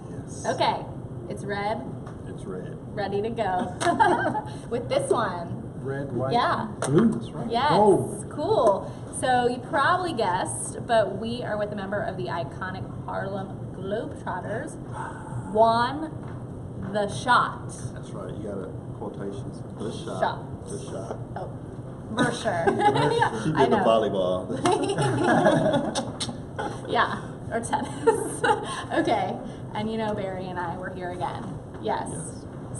Yes. Okay, it's red. It's red. Ready to go. With this one. Red, white, Yeah. blue. That's right. Yes, Gold. cool. So you probably guessed, but we are with a member of the iconic Harlem Globetrotters, Wun Versher. That's right. You got quotations. The shot. Shot. The shot. Oh, Versher. She I did the know. volleyball. Yeah, or tennis. Okay, and you know Barry and I were here again. Yes.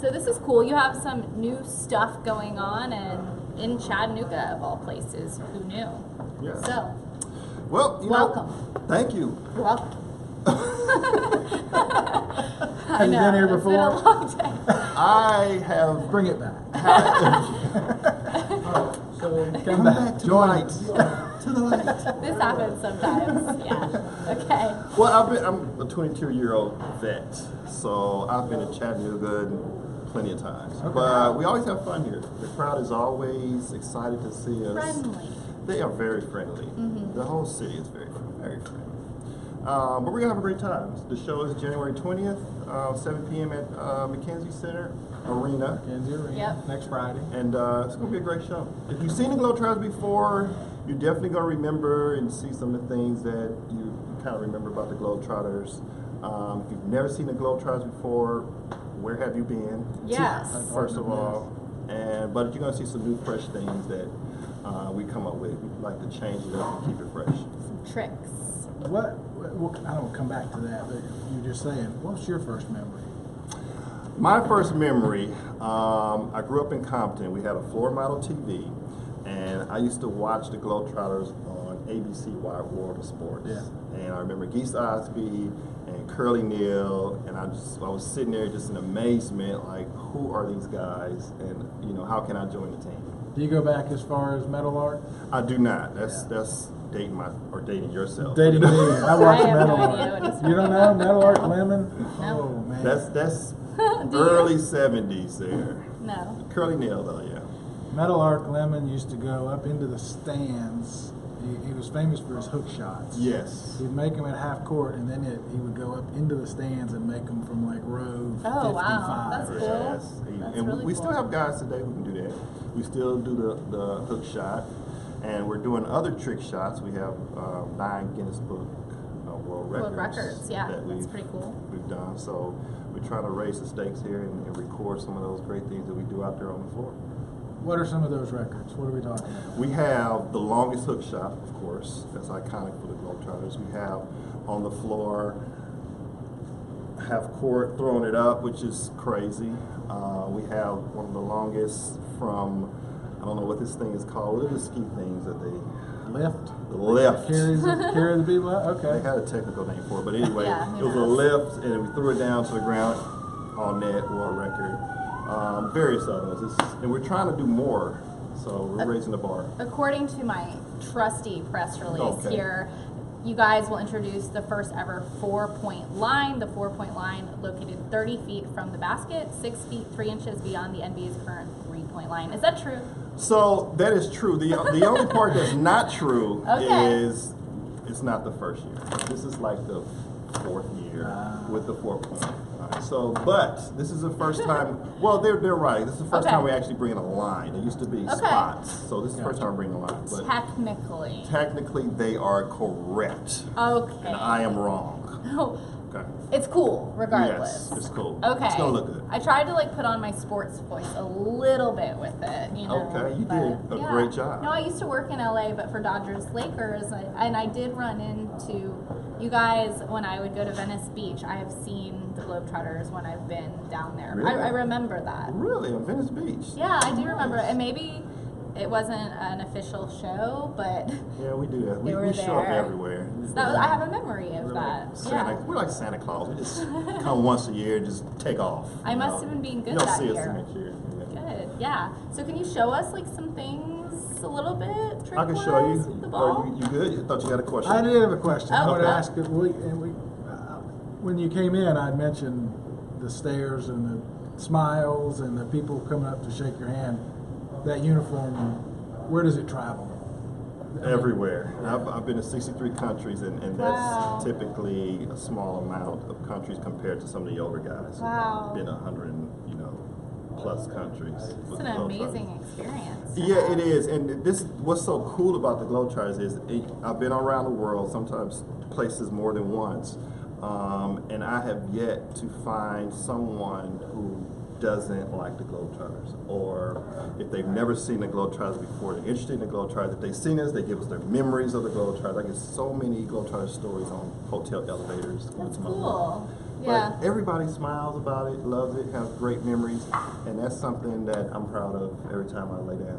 So this is cool. You have some new stuff going on, and in Chattanooga of all places. Who knew? Yeah. So, Well, you welcome. know, thank you. You're welcome. Have you been here It's been a before? long day. I have Bring it back. so Come back. to Join the light. us. To the light. This happens sometimes. Yeah. Okay. Well, I'm a 22-year-old vet, so I've been to Chattanooga plenty of times. Okay. But we always have fun here. The crowd is always excited to see us. Friendly. They are very friendly. Mm-hmm. The whole city is very friendly. But we're gonna have a great time. The show is January 20th, 7 p.m. at MacKenzie Center Arena, MacKenzie Arena. Yep. Next Friday. and it's gonna be a great show. If you've seen the Globetrotters before, you're definitely gonna remember and see some of the things that you kind of remember about the Globetrotters. If you've never seen the Globetrotters before, where have you been? Yes. First of all, but you're gonna see some new, fresh things that we come up with. We like to change it up and keep it fresh. Some tricks. What I don't come back to that, but you're just saying, what's your first memory? My first memory, I grew up in Compton. We had a floor model TV, and I used to watch the Globetrotters on ABC World of Sports. Yeah. And I remember Geese Osby and Curly Neal, and I was sitting there just in amazement, like, who are these guys, and how can I join the team? Do you go back as far as metal art? I do not. That's dating yourself. Dating me. I watch I have metal no art. idea what he's You don't know Metal Art Lemon? No. Oh man. That's Do you? early 70s there. No. Curly Neal though, yeah. Metal Art Lemon used to go up into the stands. He was famous for his hook shots. Yes. He'd make them at half court, and then he would go up into the stands and make them from like row 55. Oh, wow. That's cool. Yes. That's And really we cool. still have guys today who can do that. We still do the hook shot, and we're doing other trick shots. We have 9 Guinness Book World Records. Yeah, that that's pretty cool. We've done. So we're trying to raise the stakes here and record some of those great things that we do out there on the floor. What are some of those records? What are we talking about? We have the longest hook shot, of course. That's iconic for the Globetrotters. We have on the floor, half court, throwing it up, which is crazy. We have one of the longest from, I don't know what this thing is called. What are the ski things that they... Lift? The lift. Carry the people out? They Okay. had a technical name for it, but anyway, Yeah, it was a lift, and we threw it down to the ground on net, world record. Various other ones. And we're trying to do more, so we're raising the bar. According to my trusty press release Okay. here, you guys will introduce the first ever 4-point line. The 4-point line located 30 feet from the basket, 6 feet 3 inches beyond the NBA's current 3-point line. Is that true? So that is true. The only part that's not true Okay. is it's not the first year. This is like the 4th year with the 4-point line. So, but this is the first time. Well, they're right. This is the first Okay. time we actually bring in a line. It used to be spots. So this is the first time we're bringing a line. But Technically. technically, they are correct, Okay. and I am wrong. Oh, Okay. it's cool, regardless. Yes, it's cool. Okay. It's gonna look good. I tried to put on my sports voice a little bit with it, Okay, you but, did a great job. No, I used to work in LA, but for Dodgers Lakers, and I did run into you guys when I would go to Venice Beach. I have seen the Globetrotters when I've been down there. Really? I remember that. Really, on Venice Beach. Yeah, I do remember it, Nice. and maybe it wasn't an official show, but Yeah, we do that. They were We show up there. everywhere. I have a memory of We're that. like Santa, we're like Santa Claus. We just come once a year and just take off. I you must know? have been being good You don't that see us year. the next year. Yeah. Good, yeah. So can you show us some things a little bit? I can show you. trick-wise with the ball? You good? I thought you had a question. I did have a question. I wanted to Okay. ask it. When you came in, I'd mentioned the stares and the smiles and the people coming up to shake your hand. That uniform, where does it travel? Everywhere. I've been to 63 countries, and Wow. that's typically a small amount of countries compared to some of the older guys. Wow. Been 100, plus countries. It's with an the Globetrotters. amazing experience. Yeah, it is, and this what's so cool about the Globetrotters is I've been around the world, sometimes places more than once, and I have yet to find someone who doesn't like the Globetrotters, or if they've never seen the Globetrotters before, they're interested in the Globetrotters. If they've seen us, they give us their memories of the Globetrotters. I get so many Globetrotter stories on hotel elevators. That's cool. But Yeah. everybody smiles about it, loves it, has great memories, and that's something that I'm proud of every time I lay down.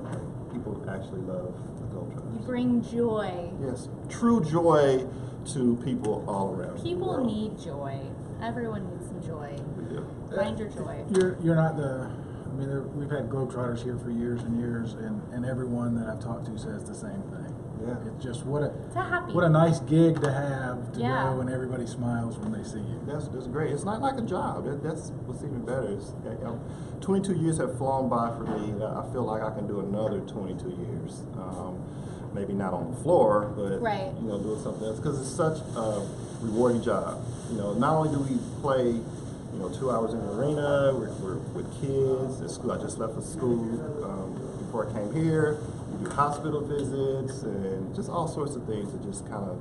People actually love the Globetrotters. You bring joy. Yes, true joy to people all around. the People world. need joy. Everyone needs some joy. We do. Find your joy. You're not the. I mean, we've had Globetrotters here for years and years, and everyone that I've talked to says the same thing. Yeah. It's just It's a happy. what a nice gig to have to Yeah. go and everybody smiles when they see you. That's great. It's not like a job. That's what's even better. 22 years have flown by for me. I feel like I can do another 22 years. Maybe not on the floor, but Right. doing something else, because it's such a rewarding job. Not only do we play 2 hours in the arena, we're with kids at school. I just left for school before I came here. We do hospital visits and just all sorts of things that just kind of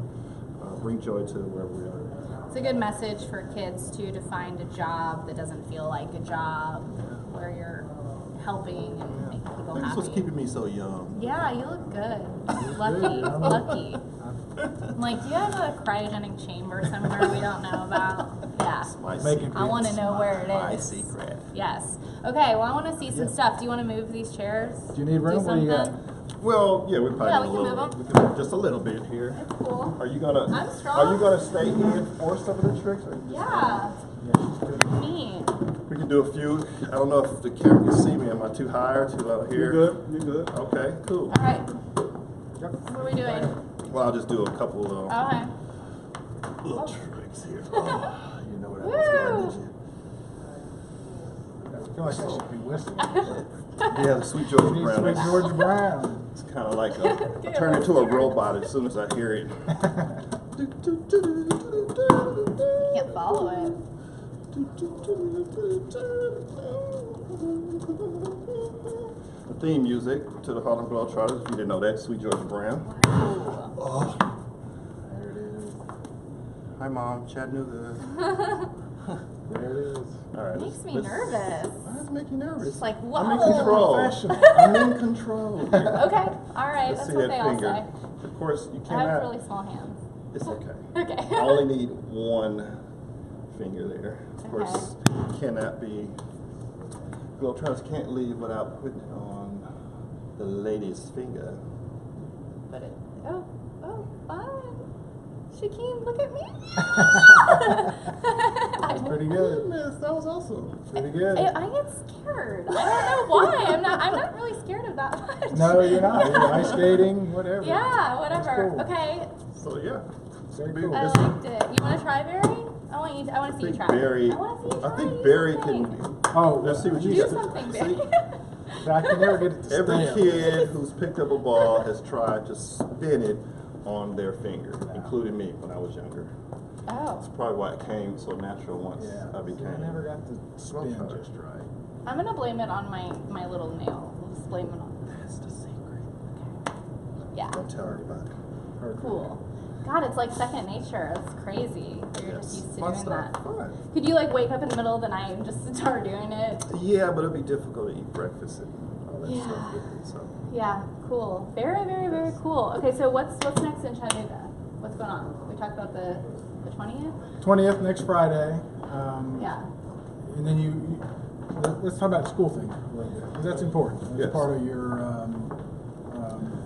bring joy to wherever we are. It's a good message for kids too, to find a job that doesn't feel like a job, where you're helping and making people That's what's happy. keeping me so young. Yeah, you look good. Lucky, lucky. I'm like, do you have a cryogenic chamber somewhere we don't know about? Yeah. My Making secret. I want to know where it My is. secret. Yes. Okay, well, I want to see some Yeah. stuff. Do you want to move these chairs? Do you need room? What do you got? something? Well, yeah, we probably Yeah, do we a can little. move 'em. We can move just a little bit here. That's cool. Are you gonna? I'm strong. Are you gonna stay in for some of the tricks? Or you just Yeah. Yeah, she's good. Neat. We can do a few. I don't know if the camera can see me. Am I too high or too low here? You're good. You're good. Okay, cool. All right. Yep. What are we doing? Well, I'll just do a couple of Okay. little tricks here. Oh, you know what I was going, did you? I feel like I should be whistling. Yeah, the Sweet George You need Brown. Sweet George Brown. It's kind of like I turn into a robot as soon as I hear it. Can't follow it. The theme music to the Harlem Globetrotters, if you didn't know that, Sweet George Brown. Ooh. Oh, There it is. hi Mom, Chattanooga. There it is. All right, Makes me nervous. Why does it make you nervous? Just like, I'm in whoa. control. Professional. I'm in control. Okay, all right, Let's that's see what that they all finger. say. Of course, you I have cannot. really small hands. It's okay. Okay. I only need one finger there. Of Okay. course, you cannot be. Globetrotters can't leave without putting it on the lady's finger. But it, oh, fun. Shakeen, look at me. That's pretty good. Goodness, that was awesome. Pretty good. I get scared. I don't know why. I'm not really scared of that much. No, you're not. You're ice skating, whatever. Yeah, whatever. That's cool. Okay, So yeah, Very Big- cool. I This- liked it. You want to try Barry? I want to see you try. Barry. I want to see you try. I think You Barry do can. something. Oh, Let's see what you Do got. something, See? Barry. I can never get it to Every stay up. kid who's picked up a ball has tried to spin it on their finger, including me when I was younger. Oh, That's probably why it came so natural once Yeah. I became. I never got the spin Globetrotter. just right. I'm gonna blame it on my little nail. We'll just blame it on. That's the secret. Yeah. Don't tell anybody. Perfect. Cool. God, it's like second nature. It's crazy. You're just used to Fun doing stuff. that. Fun. Could you like wake up in the middle of the night and just start doing it? Yeah, but it'd be difficult to eat breakfast and all that Yeah. stuff with it. So Yeah, cool. Very, very, very cool. Okay, so what's next in Chattanooga? What's going on? We talked about the 20th? 20th, next Friday. Yeah. And then let's talk about the school thing a little bit, because that's important. It's Yes. part of your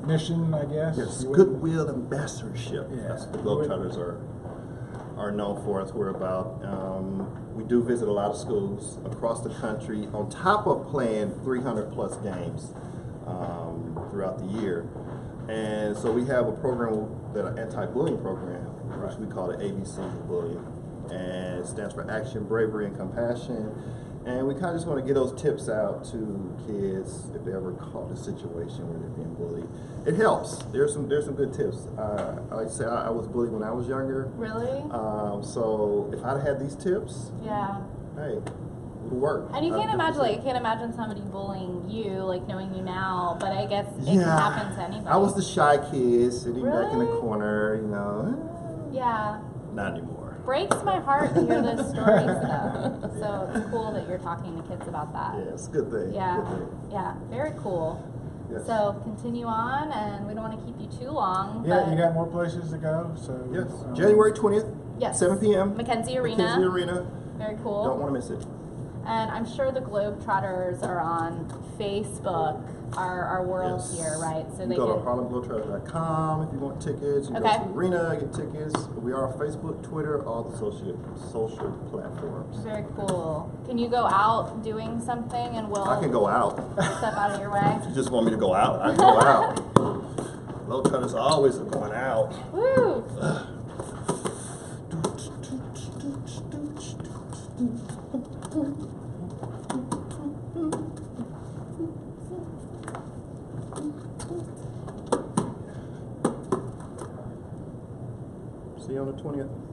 mission, I guess. yes, You would- goodwill ambassadorship. Yeah. That's what the Globetrotters are known for. That's what we're about. We do visit a lot of schools across the country. On top of playing 300 plus games throughout the year, and so we have a program, that an anti-bullying program, which we call the ABC of bullying, and it stands for Action, Bravery, and Compassion. And we kind of just want to get those tips out to kids if they ever caught a situation where they're being bullied. It helps. There's some good tips. I like to say I was bullied when I was younger. Really? So if I'd had these tips, Yeah. hey, it would work. And you can't imagine, like, I can't imagine somebody bullying you, like, knowing you now, but I guess it can happen to anybody. I was the shy kid sitting back in the Really? corner, you know. Yeah. Not anymore. Breaks my heart to hear those stories, though. So it's cool that you're talking to kids about that. Yeah, it's a good thing. Yeah. Good thing. Yeah. Very cool. Yes. So continue on, and we don't want to keep you too long. Yeah, but you got more places to go. So Yes. January 20th, Yes. 7 p.m. MacKenzie Arena. MacKenzie Arena. Very cool. Don't want to miss it. And I'm sure the Globetrotters are on Facebook, our world Yes. here, right? So you they go to can. harlemglobetrotters.com if you want tickets. You Okay. go to the arena, get tickets. We are on Facebook, Twitter, all the social platforms. Very cool. Can you go out doing something, and we'll I can go out. step out of your way? If you just want me to go out, I can go out. Globetrotters always are going out. Woo! See you on the 20th.